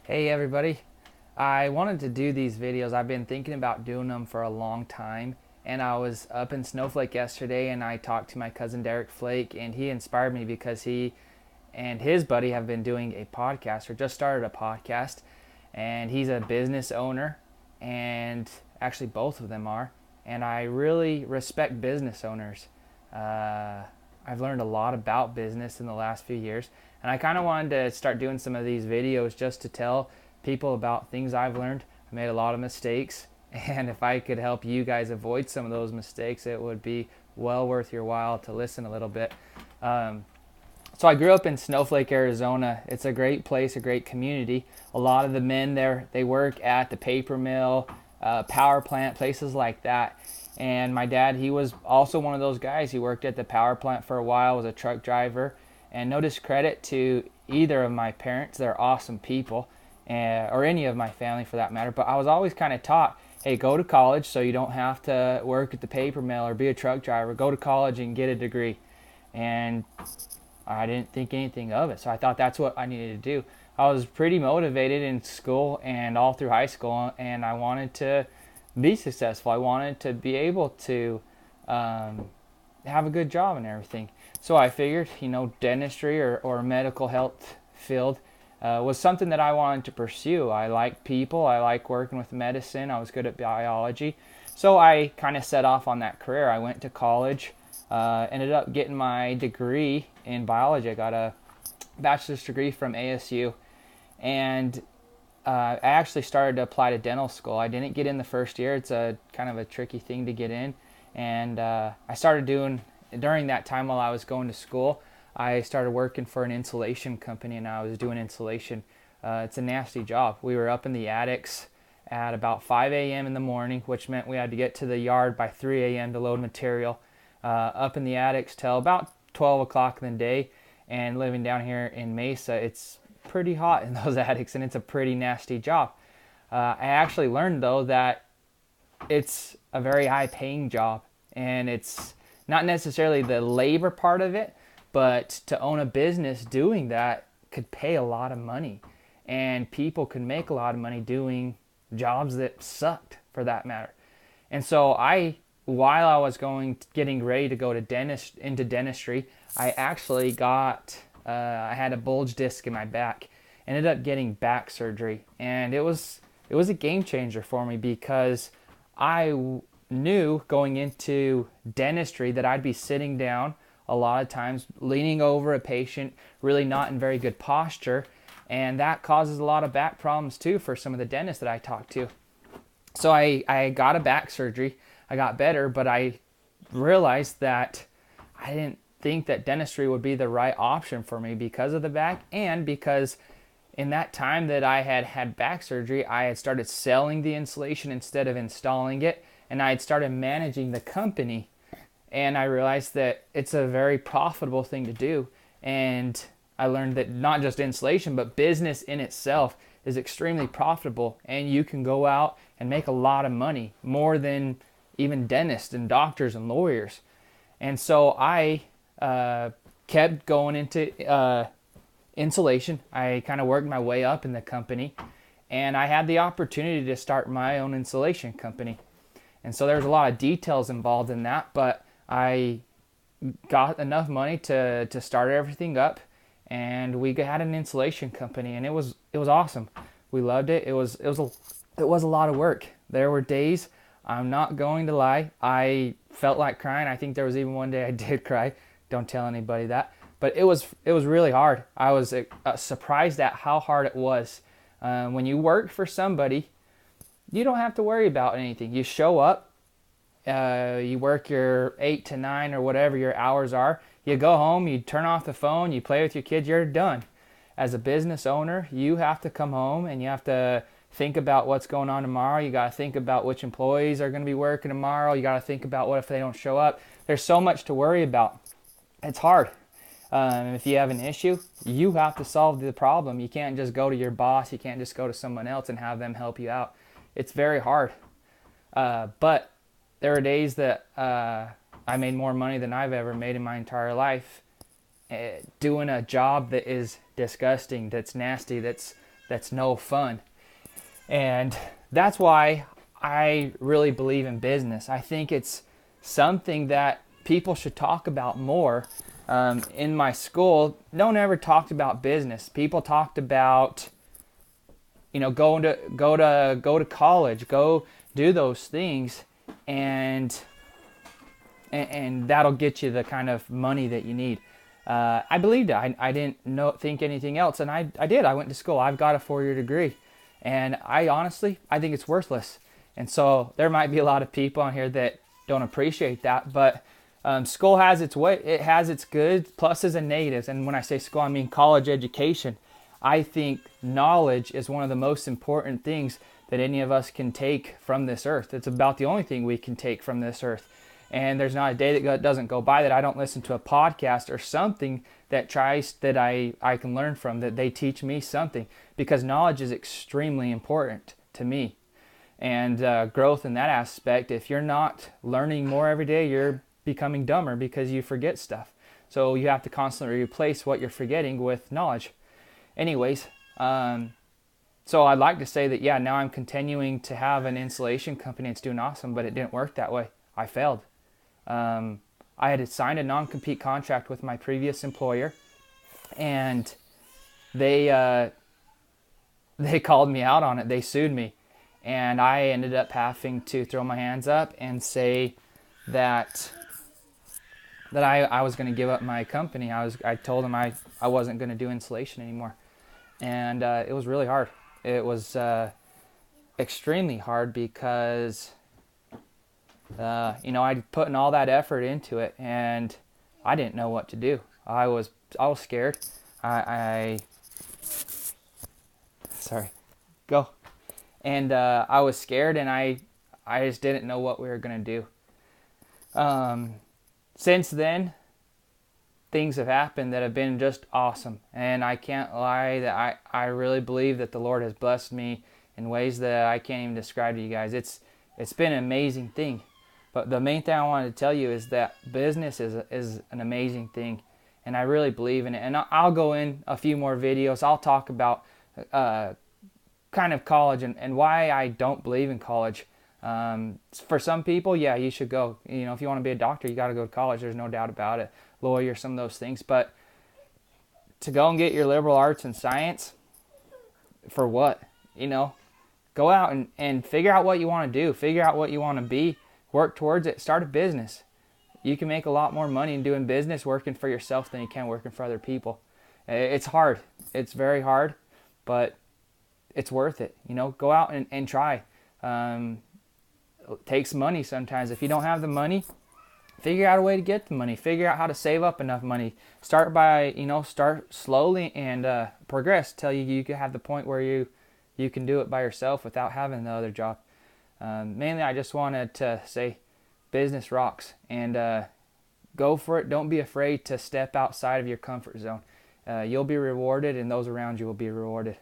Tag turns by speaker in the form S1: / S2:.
S1: Hey everybody, I wanted to do these videos. I've been thinking about doing them for a long time, and I was up in Snowflake yesterday and I talked to my cousin Derek Flake, and he inspired me because he and his buddy have been doing a podcast or just started a podcast, and he's a business owner, and actually both of them are, and I really respect business owners. uh, I've learned a lot about business in the last few years, and I kind of wanted to start doing some of these videos just to tell people about things I've learned. I made a lot of mistakes, and if I could help you guys avoid some of those mistakes, it would be well worth your while to listen a little bit. Um, so I grew up in Snowflake, Arizona. It's a great place, a great community. A lot of the men there, they work at the paper mill, power plant, places like that. And my dad, he was also one of those guys. He worked at the power plant for a while, was a truck driver. And no discredit to either of my parents. They're awesome people, or any of my family for that matter. But I was always kind of taught, hey, go to college so you don't have to work at the paper mill or be a truck driver. Go to college and get a degree. And I didn't think anything of it. So I thought that's what I needed to do. I was pretty motivated in school and all through high school, and I wanted to be successful. I wanted to be able to um, have a good job and everything. So I figured, dentistry or medical health field was something that I wanted to pursue. I like people. I like working with medicine. I was good at biology. So I kind of set off on that career. I went to college, ended up getting my degree in biology. I got a bachelor's degree from ASU, and I actually started to apply to dental school. I didn't get in the first year. It's a kind of a tricky thing to get in, and I started doing during that time while I was going to school. I started working for an insulation company, and I was doing insulation. It's a nasty job. We were up in the attics at about 5 a.m. in the morning, which meant we had to get to the yard by 3 a.m. to load material. Up in the attics till about 12 o'clock in the day, and living down here in Mesa, it's pretty hot in those attics, and it's a pretty nasty job. I actually learned though that it's a very high paying job, and it's not necessarily the labor part of it, but to own a business doing that could pay a lot of money, and people could make a lot of money doing jobs that sucked for that matter. And so while I was getting ready to go to into dentistry, I actually I had a bulge disc in my back. Ended up getting back surgery, and it was a game changer for me because knew going into dentistry that I'd be sitting down a lot of times, leaning over a patient, really not in very good posture, and that causes a lot of back problems too for some of the dentists that I talk to. So I got a back surgery. I got better, but I realized that I didn't think that dentistry would be the right option for me because of the back, and because in that time that I had had back surgery, I had started selling the insulation instead of installing it, and I had started managing the company. And I realized that it's a very profitable thing to do. And I learned that not just insulation, but business in itself is extremely profitable, and you can go out and make a lot of money, more than even dentists and doctors and lawyers. And so I kept going into insulation. I kind of worked my way up in the company, and I had the opportunity to start my own insulation company. And so there's a lot of details involved in that, but I got enough money to start everything up, and we had an insulation company, and it was awesome. We loved it. It was a lot of work. There were days, I'm not going to lie, I felt like crying. I think there was even one day I did cry. Don't tell anybody that. But it was really hard. I was surprised at how hard it was. When you work for somebody, you don't have to worry about anything. You show up, you work your 8 to 9 or whatever your hours are. You go home, you turn off the phone, you play with your kids, you're done. As a business owner, you have to come home and you have to think about what's going on tomorrow. You got to think about which employees are going to be working tomorrow. You got to think about what if they don't show up. There's so much to worry about. It's hard. If you have an issue, you have to solve the problem. You can't just go to your boss. You can't just go to someone else and have them help you out. It's very hard. But there are days that I made more money than I've ever made in my entire life doing a job that is disgusting, that's nasty, that's that's no fun. And that's why I really believe in business. I think it's something that people should talk about more. In my school, no one ever talked about business. People talked about, go to college, go do those things, and that'll get you the kind of money that you need. I believed it. I didn't think anything else, and I did. I went to school. I've got a 4-year degree, and I think it's worthless. And so there might be a lot of people on here that don't appreciate that, but school has its way. It has its good pluses and negatives. And when I say school, I mean college education. I think knowledge is one of the most important things that any of us can take from this earth. It's about the only thing we can take from this earth. And there's not a day that doesn't go by that I don't listen to a podcast or something that I can learn from, that they teach me something, because knowledge is extremely important to me. And growth in that aspect, if you're not learning more every day, you're becoming dumber because you forget stuff. So you have to constantly replace what you're forgetting with knowledge. Anyways, so I'd like to say that, yeah, now I'm continuing to have an insulation company. It's doing awesome, but it didn't work that way. I failed. I had signed a non-compete contract with my previous employer, and they called me out on it. They sued me, and I ended up having to throw my hands up and say that I was going to give up my company. I told them I wasn't going to do insulation anymore, and it was really hard. It was extremely hard because I'd put in all that effort into it, and I didn't know what to do. I was scared. Sorry, go. And I was scared, and I just didn't know what we were gonna do. Since then, things have happened that have been just awesome, and I can't lie that I really believe that the Lord has blessed me in ways that I can't even describe to you guys. It's been an amazing thing. But the main thing I wanted to tell you is that business is an amazing thing, and I really believe in it. And I'll go in a few more videos. I'll talk about kind of college and why I don't believe in college. For some people, yeah, you should go. If you want to be a doctor, you got to go to college. There's no doubt about it. Lawyer, some of those things. But to go and get your liberal arts and science, for what? Go out and figure out what you want to do. Figure out what you want to be. Work towards it. Start a business. You can make a lot more money in doing business working for yourself than you can working for other people. It's hard. It's very hard, but it's worth it. Go out and try. It takes money sometimes. If you don't have the money, figure out a way to get the money. Figure out how to save up enough money. Start slowly and progress till you can have the point where you can do it by yourself without having the other job. Mainly, I just wanted to say business rocks, and go for it. Don't be afraid to step outside of your comfort zone. You'll be rewarded, and those around you will be rewarded.